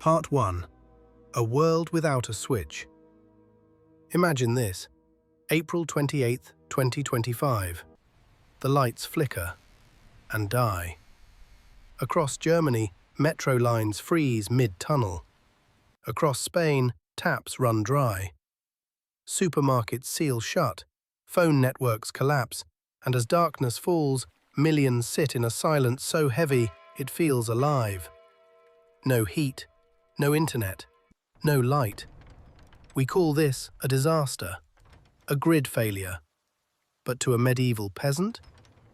Part 1. A world without a switch. Imagine this. April 28, 2025. The lights flicker and die. Across Germany, metro lines freeze mid-tunnel. Across Spain, taps run dry. Supermarkets seal shut, phone networks collapse, and as darkness falls, millions sit in a silence so heavy it feels alive. No heat, no internet, no light. We call this a disaster, a grid failure. But to a medieval peasant,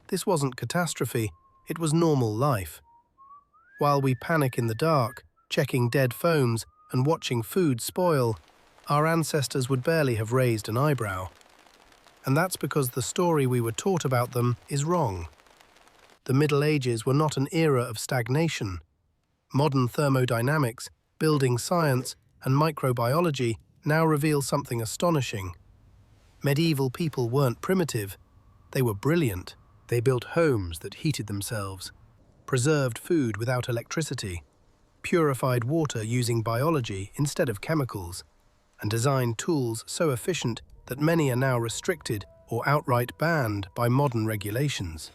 this wasn't catastrophe, it was normal life. While we panic in the dark, checking dead phones and watching food spoil, our ancestors would barely have raised an eyebrow. And that's because the story we were taught about them is wrong. The Middle Ages were not an era of stagnation. Modern thermodynamics, building science, and microbiology now reveal something astonishing. Medieval people weren't primitive, they were brilliant. They built homes that heated themselves, preserved food without electricity, purified water using biology instead of chemicals, and designed tools so efficient that many are now restricted or outright banned by modern regulations.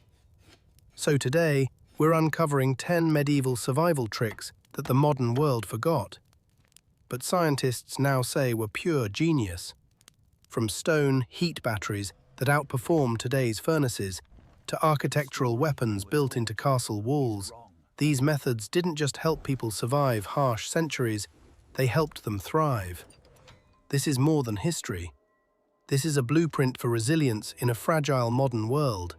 So today, we're uncovering 10 medieval survival tricks that the modern world forgot, but scientists now say were pure genius. From stone heat batteries that outperform today's furnaces to architectural weapons built into castle walls, these methods didn't just help people survive harsh centuries, they helped them thrive. This is more than history. This is a blueprint for resilience in a fragile modern world.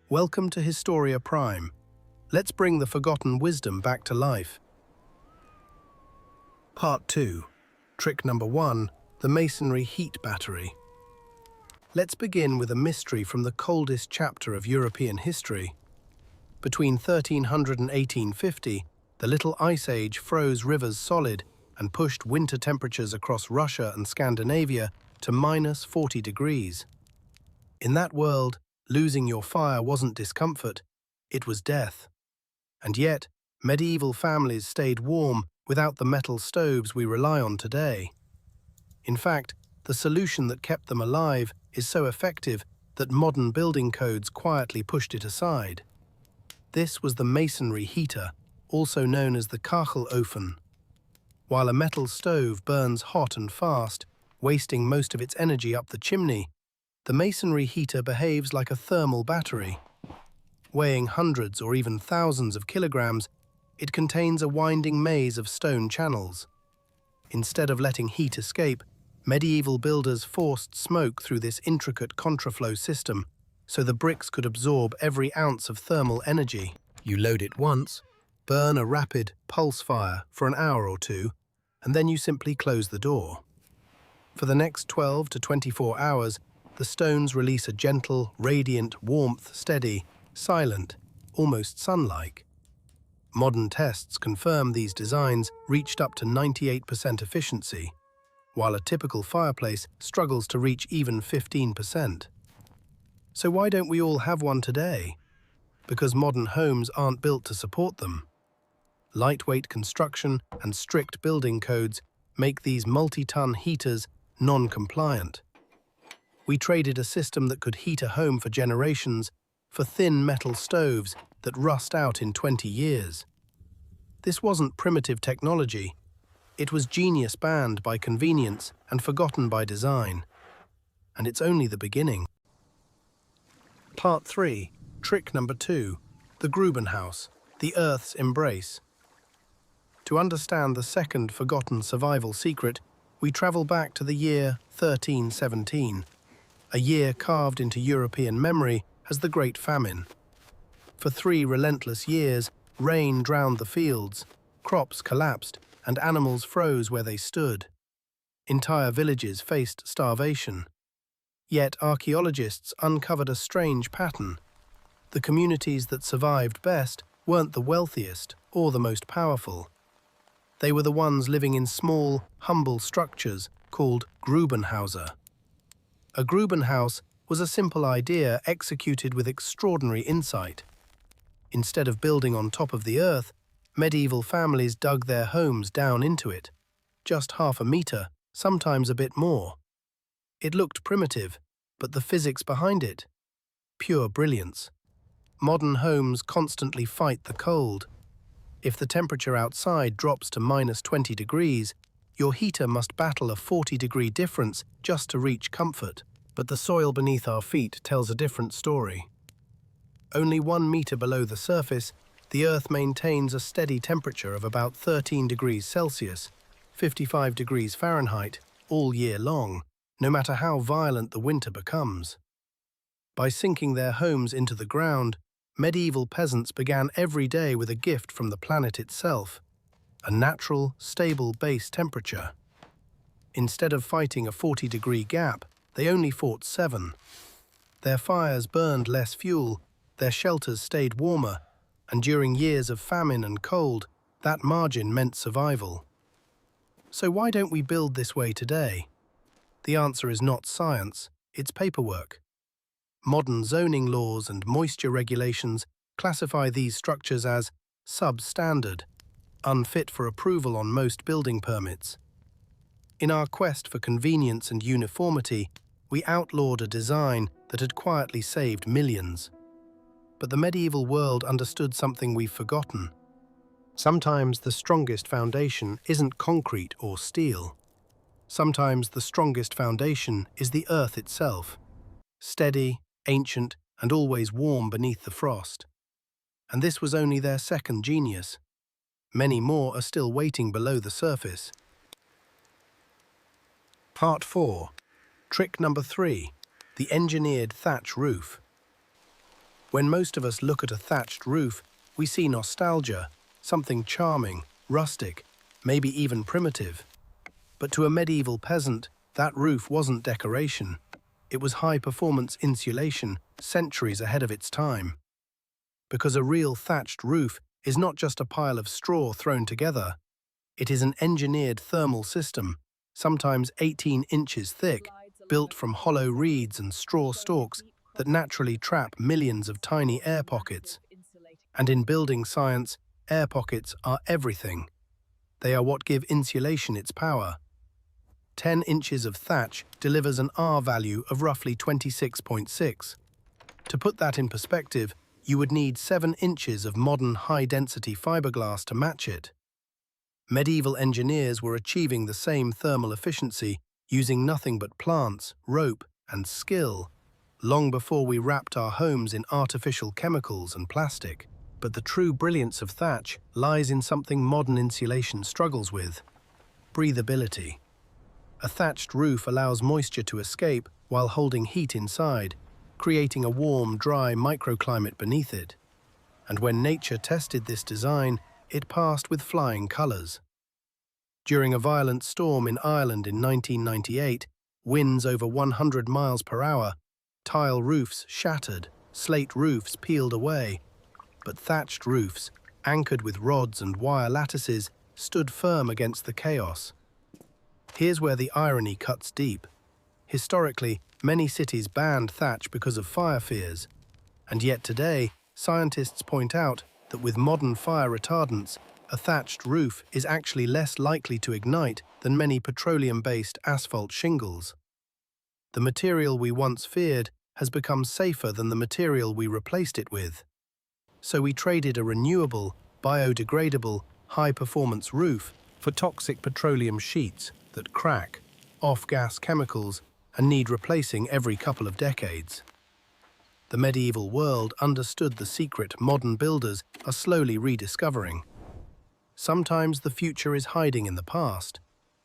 Welcome to Historia Prime. Let's bring the forgotten wisdom back to life. Part 2. Trick number 1. The Masonry heat battery. Let's begin with a mystery from the coldest chapter of European history. Between 1300 and 1850, the Little Ice Age froze rivers solid and pushed winter temperatures across Russia and Scandinavia to minus 40 degrees. In that world, losing your fire wasn't discomfort, it was death. And yet, medieval families stayed warm without the metal stoves we rely on today. In fact, the solution that kept them alive is so effective that modern building codes quietly pushed it aside. This was the masonry heater, also known as the Kachelofen. While a metal stove burns hot and fast, wasting most of its energy up the chimney, the masonry heater behaves like a thermal battery. Weighing hundreds or even thousands of kilograms, it contains a winding maze of stone channels. Instead of letting heat escape, medieval builders forced smoke through this intricate contraflow system so the bricks could absorb every ounce of thermal energy. You load it once, burn a rapid pulse fire for an hour or two, and then you simply close the door. For the next 12 to 24 hours, the stones release a gentle, radiant warmth, steady, silent, almost sun-like. Modern tests confirm these designs reached up to 98% efficiency, while a typical fireplace struggles to reach even 15%. So why don't we all have one today? Because modern homes aren't built to support them. Lightweight construction and strict building codes make these multi-ton heaters non-compliant. We traded a system that could heat a home for generations for thin metal stoves that rust out in 20 years. This wasn't primitive technology. It was genius banned by convenience and forgotten by design. And it's only the beginning. Part 3. Trick number 2. The Grubenhaus, the Earth's embrace. To understand the second forgotten survival secret, we travel back to the year 1317, a year carved into European memory as the Great Famine. For 3 relentless years, rain drowned the fields, crops collapsed, and animals froze where they stood. Entire villages faced starvation. Yet archaeologists uncovered a strange pattern. The communities that survived best weren't the wealthiest or the most powerful. They were the ones living in small, humble structures called Grubenhauser. A Grubenhaus was a simple idea executed with extraordinary insight. Instead of building on top of the earth, Medieval families dug their homes down into it, just half a meter, sometimes a bit more. It looked primitive, but the physics behind it, pure brilliance. Modern homes constantly fight the cold. If the temperature outside drops to -20 degrees, your heater must battle a 40-degree difference just to reach comfort. But the soil beneath our feet tells a different story. Only 1 meter below the surface, the Earth maintains a steady temperature of about 13 degrees Celsius, 55 degrees Fahrenheit, all year long, no matter how violent the winter becomes. By sinking their homes into the ground, medieval peasants began every day with a gift from the planet itself, a natural, stable base temperature. Instead of fighting a 40-degree gap, they only fought 7. Their fires burned less fuel, their shelters stayed warmer, and during years of famine and cold, that margin meant survival. So why don't we build this way today? The answer is not science, it's paperwork. Modern zoning laws and moisture regulations classify these structures as substandard, unfit for approval on most building permits. In our quest for convenience and uniformity, we outlawed a design that had quietly saved millions. But the medieval world understood something we've forgotten. Sometimes the strongest foundation isn't concrete or steel. Sometimes the strongest foundation is the earth itself, steady, ancient, and always warm beneath the frost. And this was only their second genius. Many more are still waiting below the surface. Part 4. Trick number 3. The engineered thatch roof. When most of us look at a thatched roof, we see nostalgia, something charming, rustic, maybe even primitive. But to a medieval peasant, that roof wasn't decoration. It was high-performance insulation, centuries ahead of its time. Because a real thatched roof is not just a pile of straw thrown together. It is an engineered thermal system, sometimes 18 inches thick, built from hollow reeds and straw stalks that naturally trap millions of tiny air pockets. And in building science, air pockets are everything. They are what give insulation its power. 10 inches of thatch delivers an R value of roughly 26.6. To put that in perspective, you would need 7 inches of modern high-density fiberglass to match it. Medieval engineers were achieving the same thermal efficiency using nothing but plants, rope, and skill, long before we wrapped our homes in artificial chemicals and plastic. But the true brilliance of thatch lies in something modern insulation struggles with: breathability. A thatched roof allows moisture to escape while holding heat inside, creating a warm, dry microclimate beneath it. And when nature tested this design, it passed with flying colours. During a violent storm in Ireland in 1998, winds over 100 miles per hour, tile roofs shattered, slate roofs peeled away, but thatched roofs, anchored with rods and wire lattices, stood firm against the chaos. Here's where the irony cuts deep. Historically, many cities banned thatch because of fire fears, and yet today, scientists point out that with modern fire retardants, a thatched roof is actually less likely to ignite than many petroleum-based asphalt shingles. The material we once feared has become safer than the material we replaced it with. So we traded a renewable, biodegradable, high-performance roof for toxic petroleum sheets that crack, off-gas chemicals, and need replacing every couple of decades. The medieval world understood the secret modern builders are slowly rediscovering. Sometimes the future is hiding in the past,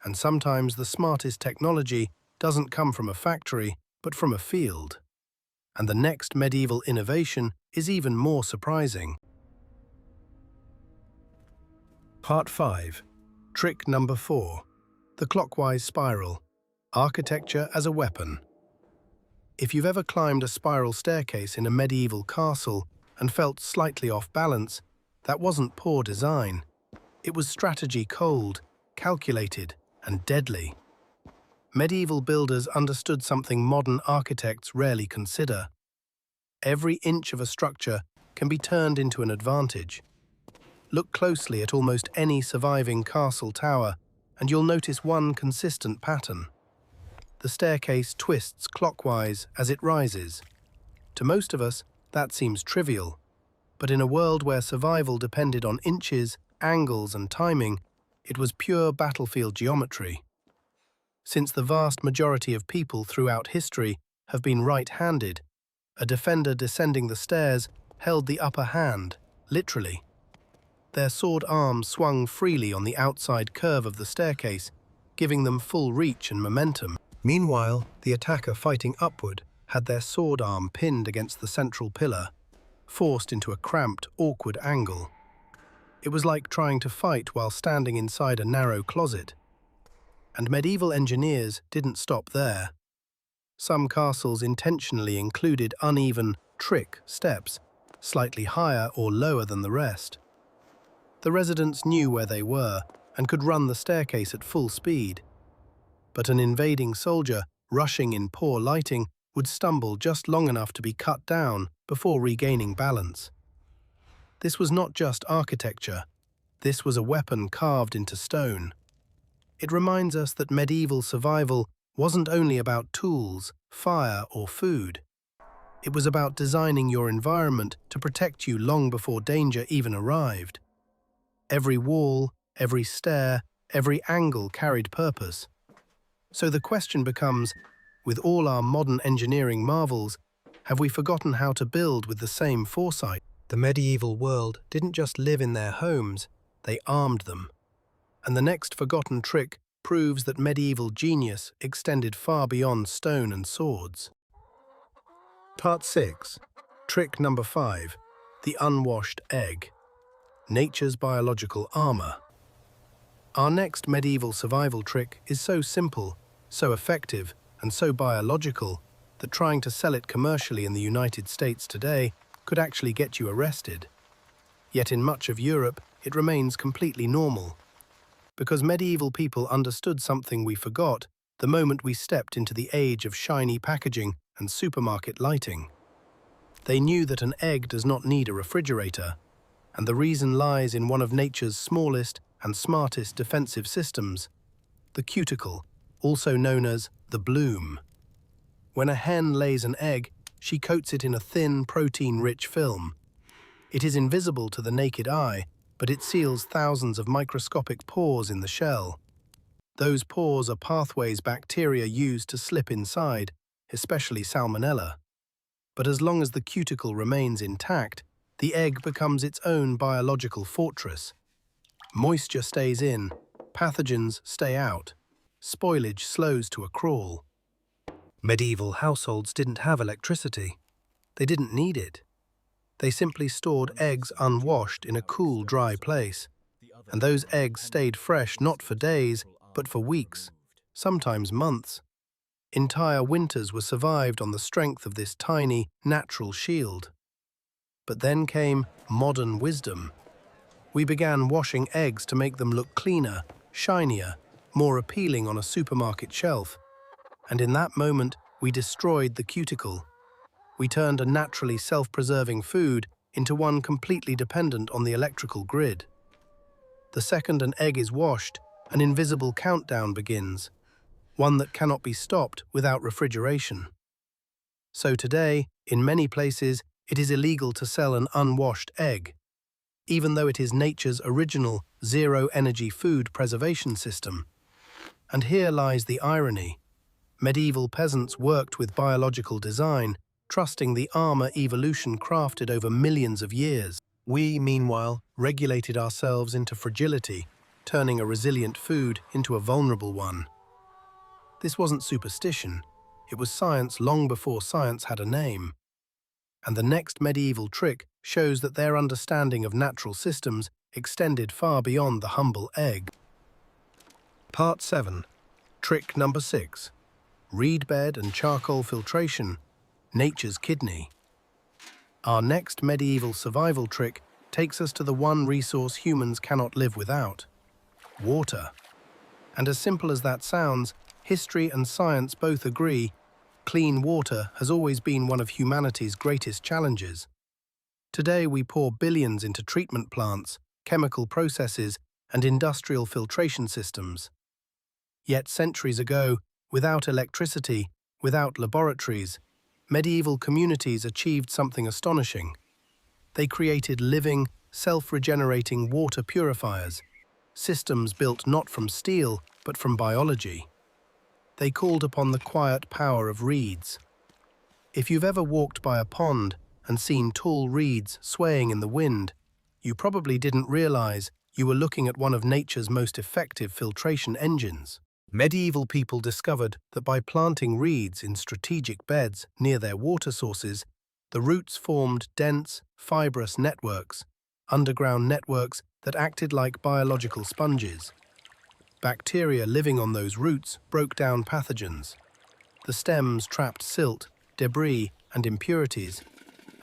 and sometimes the smartest technology doesn't come from a factory, but from a field. And the next medieval innovation is even more surprising. Part 5. Trick number 4. The clockwise spiral. Architecture as a weapon. If you've ever climbed a spiral staircase in a medieval castle and felt slightly off balance, that wasn't poor design. It was strategy cold, calculated, and deadly. Medieval builders understood something modern architects rarely consider. Every inch of a structure can be turned into an advantage. Look closely at almost any surviving castle tower, and you'll notice one consistent pattern. The staircase twists clockwise as it rises. To most of us, that seems trivial, but in a world where survival depended on inches, angles, and timing, it was pure battlefield geometry. Since the vast majority of people throughout history have been right-handed, a defender descending the stairs held the upper hand, literally. Their sword arms swung freely on the outside curve of the staircase, giving them full reach and momentum. Meanwhile, the attacker fighting upward had their sword arm pinned against the central pillar, forced into a cramped, awkward angle. It was like trying to fight while standing inside a narrow closet. And medieval engineers didn't stop there. Some castles intentionally included uneven, trick steps, slightly higher or lower than the rest. The residents knew where they were and could run the staircase at full speed. But an invading soldier, rushing in poor lighting, would stumble just long enough to be cut down before regaining balance. This was not just architecture. This was a weapon carved into stone. It reminds us that medieval survival wasn't only about tools, fire, or food. It was about designing your environment to protect you long before danger even arrived. Every wall, every stair, every angle carried purpose. So the question becomes, with all our modern engineering marvels, have we forgotten how to build with the same foresight? The medieval world didn't just live in their homes, they armed them. And the next forgotten trick proves that medieval genius extended far beyond stone and swords. Part 6. Trick number 5. The unwashed egg. Nature's biological armor. Our next medieval survival trick is so simple, so effective, and so biological that trying to sell it commercially in the United States today could actually get you arrested. Yet in much of Europe, it remains completely normal. Because medieval people understood something we forgot the moment we stepped into the age of shiny packaging and supermarket lighting. They knew that an egg does not need a refrigerator, and the reason lies in one of nature's smallest and smartest defensive systems, the cuticle, also known as the bloom. When a hen lays an egg, she coats it in a thin, protein-rich film. It is invisible to the naked eye, but it seals thousands of microscopic pores in the shell. Those pores are pathways bacteria use to slip inside, especially Salmonella. But as long as the cuticle remains intact, the egg becomes its own biological fortress. Moisture stays in, pathogens stay out, spoilage slows to a crawl. Medieval households didn't have electricity. They didn't need it. They simply stored eggs unwashed in a cool, dry place. And those eggs stayed fresh not for days, but for weeks, sometimes months. Entire winters were survived on the strength of this tiny, natural shield. But then came modern wisdom. We began washing eggs to make them look cleaner, shinier, more appealing on a supermarket shelf. And in that moment, we destroyed the cuticle. We turned a naturally self-preserving food into one completely dependent on the electrical grid. The second an egg is washed, an invisible countdown begins, one that cannot be stopped without refrigeration. So today, in many places, it is illegal to sell an unwashed egg, even though it is nature's original zero-energy food preservation system. And here lies the irony. Medieval peasants worked with biological design, trusting the armor evolution crafted over millions of years. We, meanwhile, regulated ourselves into fragility, turning a resilient food into a vulnerable one. This wasn't superstition. It was science long before science had a name. And the next medieval trick shows that their understanding of natural systems extended far beyond the humble egg. Part 7. Trick number 6. Reed bed and charcoal filtration, nature's kidney. Our next medieval survival trick takes us to the one resource humans cannot live without: water. And as simple as that sounds, history and science both agree, clean water has always been one of humanity's greatest challenges. Today we pour billions into treatment plants, chemical processes, and industrial filtration systems. Yet centuries ago, without electricity, without laboratories, medieval communities achieved something astonishing. They created living, self-regenerating water purifiers, systems built not from steel, but from biology. They called upon the quiet power of reeds. If you've ever walked by a pond and seen tall reeds swaying in the wind, you probably didn't realize you were looking at one of nature's most effective filtration engines. Medieval people discovered that by planting reeds in strategic beds near their water sources, the roots formed dense, fibrous networks, underground networks that acted like biological sponges. Bacteria living on those roots broke down pathogens. The stems trapped silt, debris, and impurities,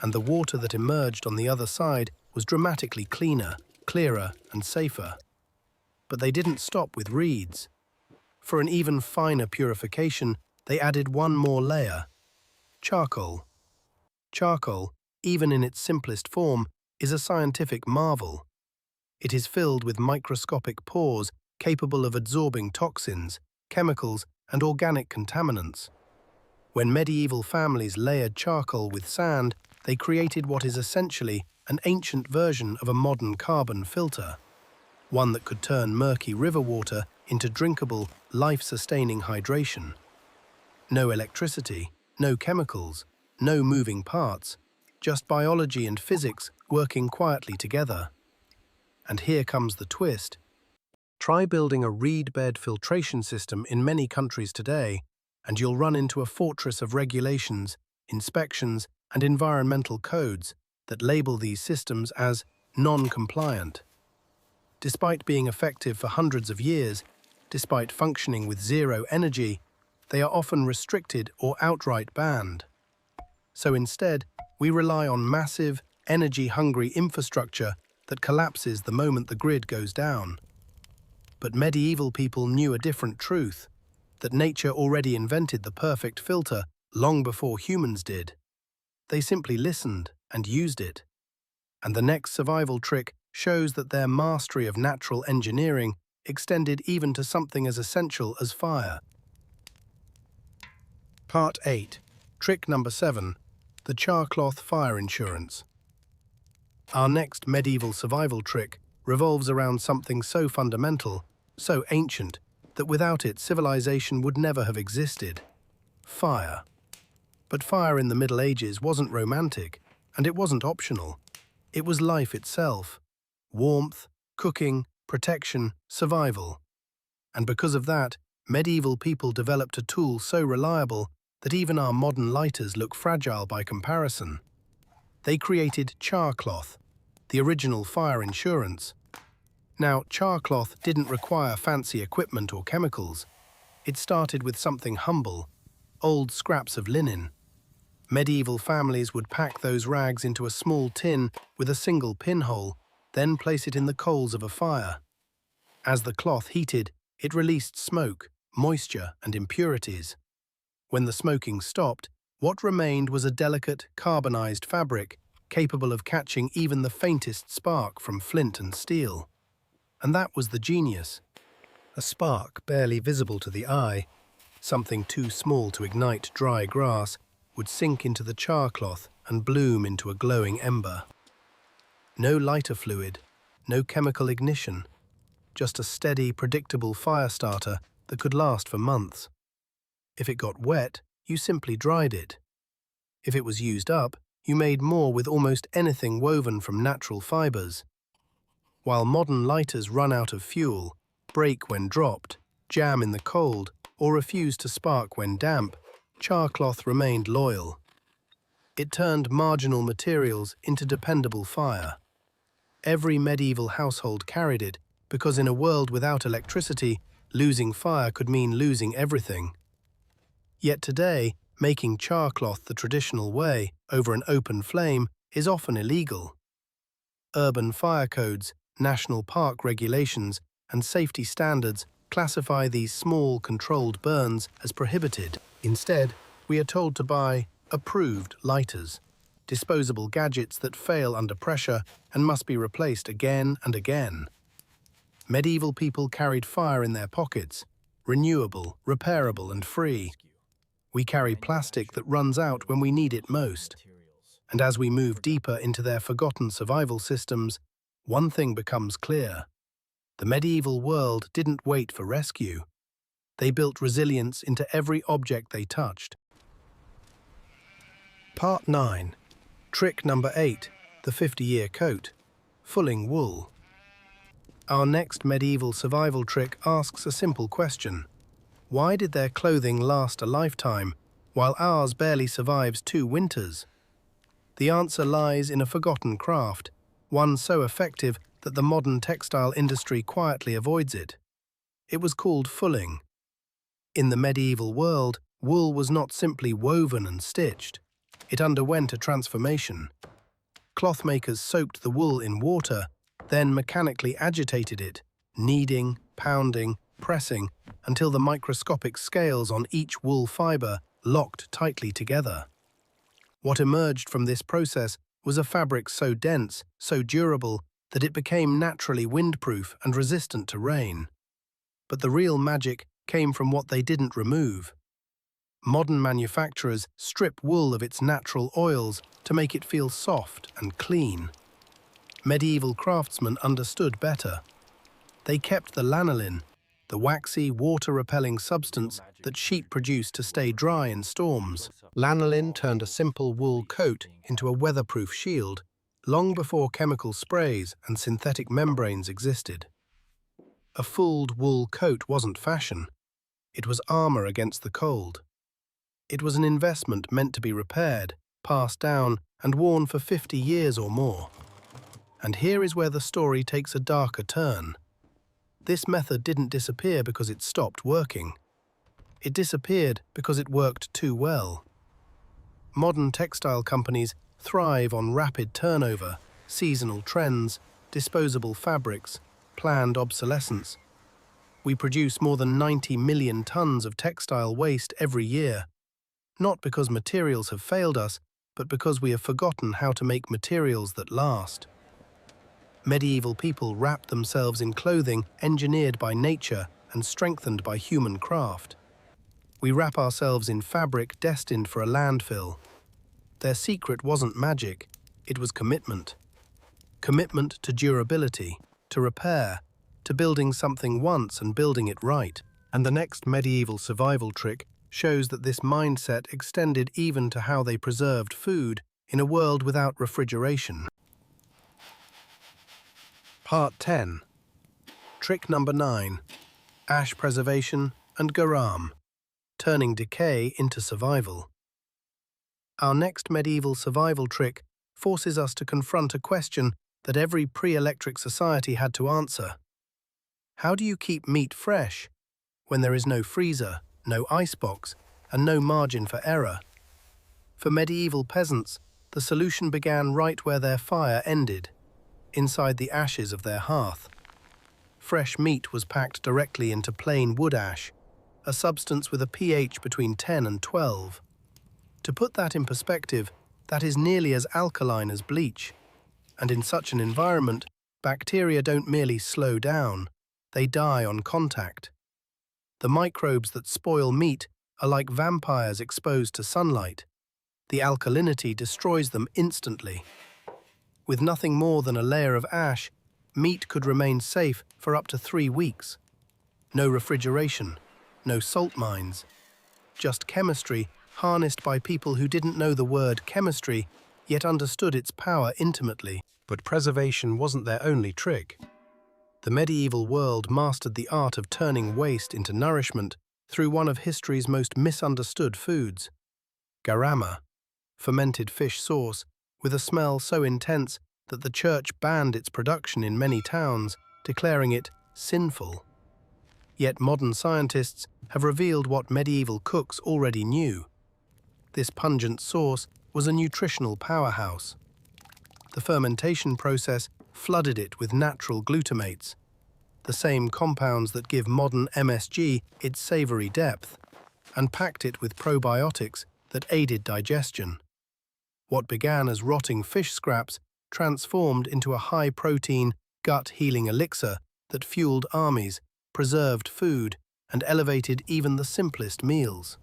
and the water that emerged on the other side was dramatically cleaner, clearer, and safer. But they didn't stop with reeds. For an even finer purification, they added one more layer: charcoal. Charcoal, even in its simplest form, is a scientific marvel. It is filled with microscopic pores capable of absorbing toxins, chemicals, and organic contaminants. When medieval families layered charcoal with sand, they created what is essentially an ancient version of a modern carbon filter, one that could turn murky river water into drinkable, life-sustaining hydration. No electricity, no chemicals, no moving parts, just biology and physics working quietly together. And here comes the twist. Try building a reed bed filtration system in many countries today, and you'll run into a fortress of regulations, inspections, and environmental codes that label these systems as non-compliant. Despite being effective for hundreds of years, despite functioning with zero energy, they are often restricted or outright banned. So instead, we rely on massive, energy-hungry infrastructure that collapses the moment the grid goes down. But medieval people knew a different truth, that nature already invented the perfect filter long before humans did. They simply listened and used it. And the next survival trick shows that their mastery of natural engineering extended even to something as essential as fire. Part 8. Trick number 7. The char cloth fire insurance. Our next medieval survival trick revolves around something so fundamental, so ancient, that without it civilization would never have existed: fire. But fire in the Middle Ages wasn't romantic, and it wasn't optional. It was life itself: warmth, cooking, protection, survival. And because of that, medieval people developed a tool so reliable that even our modern lighters look fragile by comparison. They created char cloth, the original fire insurance. Now, char cloth didn't require fancy equipment or chemicals. It started with something humble: old scraps of linen. Medieval families would pack those rags into a small tin with a single pinhole, then place it in the coals of a fire. As the cloth heated, it released smoke, moisture, and impurities. When the smoking stopped, what remained was a delicate, carbonized fabric, capable of catching even the faintest spark from flint and steel. And that was the genius. A spark barely visible to the eye, something too small to ignite dry grass, would sink into the char cloth and bloom into a glowing ember. No lighter fluid, no chemical ignition, just a steady, predictable fire starter that could last for months. If it got wet, you simply dried it. If it was used up, you made more with almost anything woven from natural fibers. While modern lighters run out of fuel, break when dropped, jam in the cold, or refuse to spark when damp, char cloth remained loyal. It turned marginal materials into dependable fire. Every medieval household carried it because in a world without electricity, losing fire could mean losing everything. Yet today, making char cloth the traditional way, over an open flame, is often illegal. Urban fire codes, national park regulations, and safety standards classify these small, controlled burns as prohibited. Instead, we are told to buy approved lighters, disposable gadgets that fail under pressure and must be replaced again and again. Medieval people carried fire in their pockets, renewable, repairable, and free. We carry plastic that runs out when we need it most. And as we move deeper into their forgotten survival systems, one thing becomes clear. The medieval world didn't wait for rescue. They built resilience into every object they touched. Part 9. Trick number 8. The 50-year coat. Fulling wool. Our next medieval survival trick asks a simple question. Why did their clothing last a lifetime, while ours barely survives 2 winters? The answer lies in a forgotten craft, one so effective that the modern textile industry quietly avoids it. It was called fulling. In the medieval world, wool was not simply woven and stitched. It underwent a transformation. Clothmakers soaked the wool in water, then mechanically agitated it, kneading, pounding, pressing, until the microscopic scales on each wool fiber locked tightly together. What emerged from this process was a fabric so dense, so durable, that it became naturally windproof and resistant to rain. But the real magic came from what they didn't remove. Modern manufacturers strip wool of its natural oils to make it feel soft and clean. Medieval craftsmen understood better. They kept the lanolin, the waxy, water-repelling substance that sheep produce to stay dry in storms. Lanolin turned a simple wool coat into a weatherproof shield long before chemical sprays and synthetic membranes existed. A fulled wool coat wasn't fashion. It was armor against the cold. It was an investment meant to be repaired, passed down, and worn for 50 years or more. And here is where the story takes a darker turn. This method didn't disappear because it stopped working. It disappeared because it worked too well. Modern textile companies thrive on rapid turnover, seasonal trends, disposable fabrics, planned obsolescence. We produce more than 90 million tons of textile waste every year, not because materials have failed us, but because we have forgotten how to make materials that last. Medieval people wrapped themselves in clothing engineered by nature and strengthened by human craft. We wrap ourselves in fabric destined for a landfill. Their secret wasn't magic, it was commitment. Commitment to durability, to repair, to building something once and building it right. And the next medieval survival trick shows that this mindset extended even to how they preserved food in a world without refrigeration. Part 10. Trick number 9. Ash preservation and Garum. Turning decay into survival. Our next medieval survival trick forces us to confront a question that every pre-electric society had to answer. How do you keep meat fresh when there is no freezer, no icebox, and no margin for error? For medieval peasants, the solution began right where their fire ended, inside the ashes of their hearth. Fresh meat was packed directly into plain wood ash, a substance with a pH between 10 and 12. To put that in perspective, that is nearly as alkaline as bleach. And in such an environment, bacteria don't merely slow down, they die on contact. The microbes that spoil meat are like vampires exposed to sunlight. The alkalinity destroys them instantly. With nothing more than a layer of ash, meat could remain safe for up to 3 weeks. No refrigeration, no salt mines, just chemistry harnessed by people who didn't know the word chemistry, yet understood its power intimately. But preservation wasn't their only trick. The medieval world mastered the art of turning waste into nourishment through one of history's most misunderstood foods, garum, fermented fish sauce with a smell so intense that the church banned its production in many towns, declaring it sinful. Yet modern scientists have revealed what medieval cooks already knew. This pungent sauce was a nutritional powerhouse. The fermentation process flooded it with natural glutamates, the same compounds that give modern MSG its savory depth, and packed it with probiotics that aided digestion. What began as rotting fish scraps transformed into a high-protein, gut-healing elixir that fueled armies, preserved food, and elevated even the simplest meals.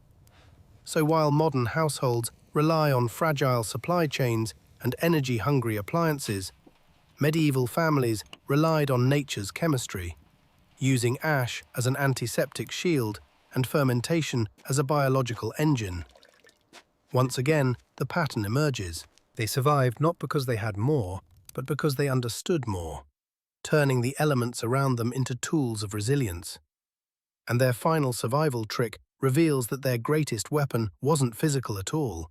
So while modern households rely on fragile supply chains and energy-hungry appliances, medieval families relied on nature's chemistry, using ash as an antiseptic shield and fermentation as a biological engine. Once again, the pattern emerges. They survived not because they had more, but because they understood more, turning the elements around them into tools of resilience. And their final survival trick reveals that their greatest weapon wasn't physical at all,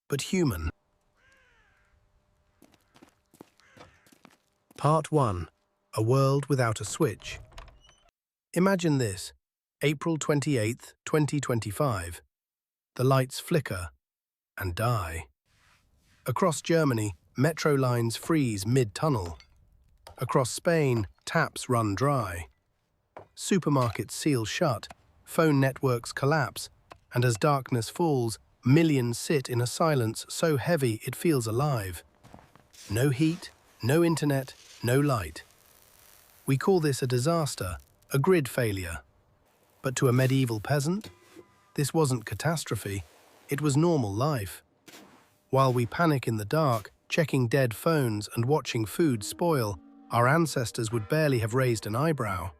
but human. Part 1. A world without a switch. Imagine this, April 28, 2025. The lights flicker and die. Across Germany, metro lines freeze mid-tunnel. Across Spain, taps run dry. Supermarkets seal shut, phone networks collapse, and as darkness falls, millions sit in a silence so heavy it feels alive. No heat, no internet, no light. We call this a disaster, a grid failure. But to a medieval peasant, this wasn't catastrophe, it was normal life. While we panic in the dark, checking dead phones and watching food spoil, our ancestors would barely have raised an eyebrow.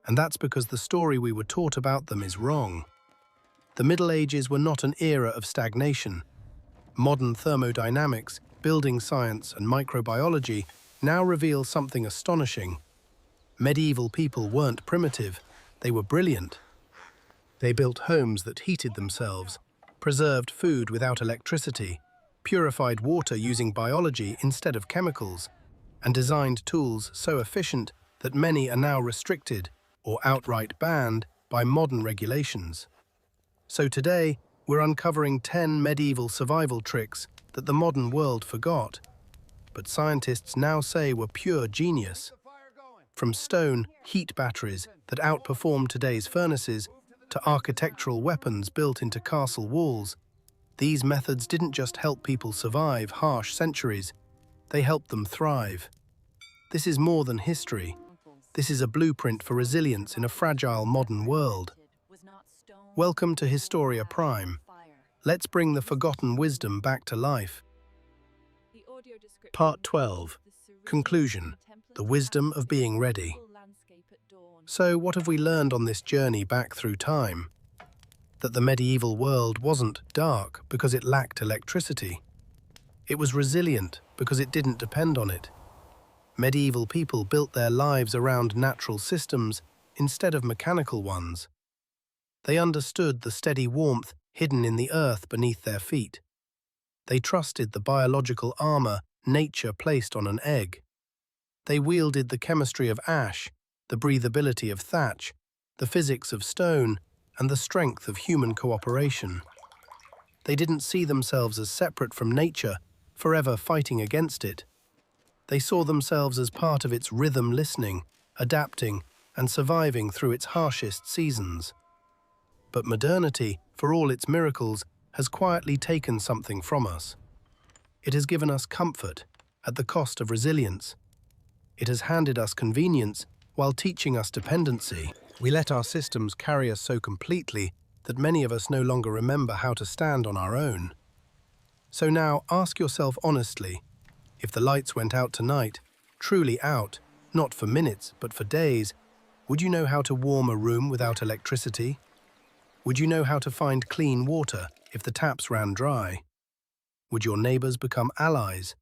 And that's because the story we were taught about them is wrong. The Middle Ages were not an era of stagnation. Modern thermodynamics, building science, and microbiology now reveal something astonishing. Medieval people weren't primitive, they were brilliant. They built homes that heated themselves, preserved food without electricity, purified water using biology instead of chemicals, and designed tools so efficient that many are now restricted or outright banned by modern regulations. So today, we're uncovering 10 medieval survival tricks that the modern world forgot, but scientists now say were pure genius. From stone heat batteries that outperform today's furnaces to architectural weapons built into castle walls, these methods didn't just help people survive harsh centuries, they helped them thrive. This is more than history. This is a blueprint for resilience in a fragile modern world. Welcome to Historia Prime. Let's bring the forgotten wisdom back to life. Part 12. Conclusion. The wisdom of being ready. So, what have we learned on this journey back through time? That the medieval world wasn't dark because it lacked electricity. It was resilient because it didn't depend on it. Medieval people built their lives around natural systems instead of mechanical ones. They understood the steady warmth hidden in the earth beneath their feet. They trusted the biological armor nature placed on an egg. They wielded the chemistry of ash, the breathability of thatch, the physics of stone, and the strength of human cooperation. They didn't see themselves as separate from nature, forever fighting against it. They saw themselves as part of its rhythm, listening, adapting, and surviving through its harshest seasons. But modernity, for all its miracles, has quietly taken something from us. It has given us comfort at the cost of resilience. It has handed us convenience while teaching us dependency. We let our systems carry us so completely that many of us no longer remember how to stand on our own. So now ask yourself honestly, if the lights went out tonight, truly out, not for minutes but for days, would you know how to warm a room without electricity? Would you know how to find clean water if the taps ran dry? Would your neighbors become allies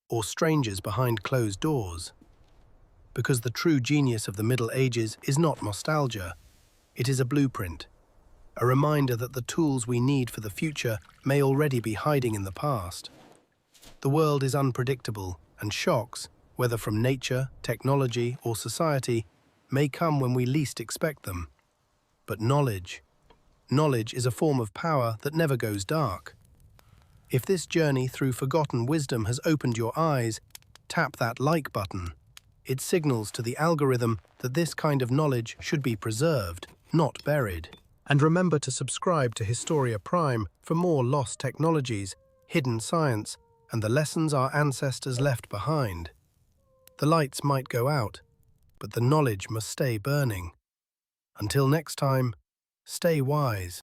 or strangers behind closed doors? Because the true genius of the Middle Ages is not nostalgia, it is a blueprint, a reminder that the tools we need for the future may already be hiding in the past. The world is unpredictable, and shocks, whether from nature, technology, or society, may come when we least expect them. But knowledge is a form of power that never goes dark. If this journey through forgotten wisdom has opened your eyes, tap that like button. It signals to the algorithm that this kind of knowledge should be preserved, not buried. And remember to subscribe to Historia Prime for more lost technologies, hidden science, and the lessons our ancestors left behind. The lights might go out, but the knowledge must stay burning. Until next time, stay wise.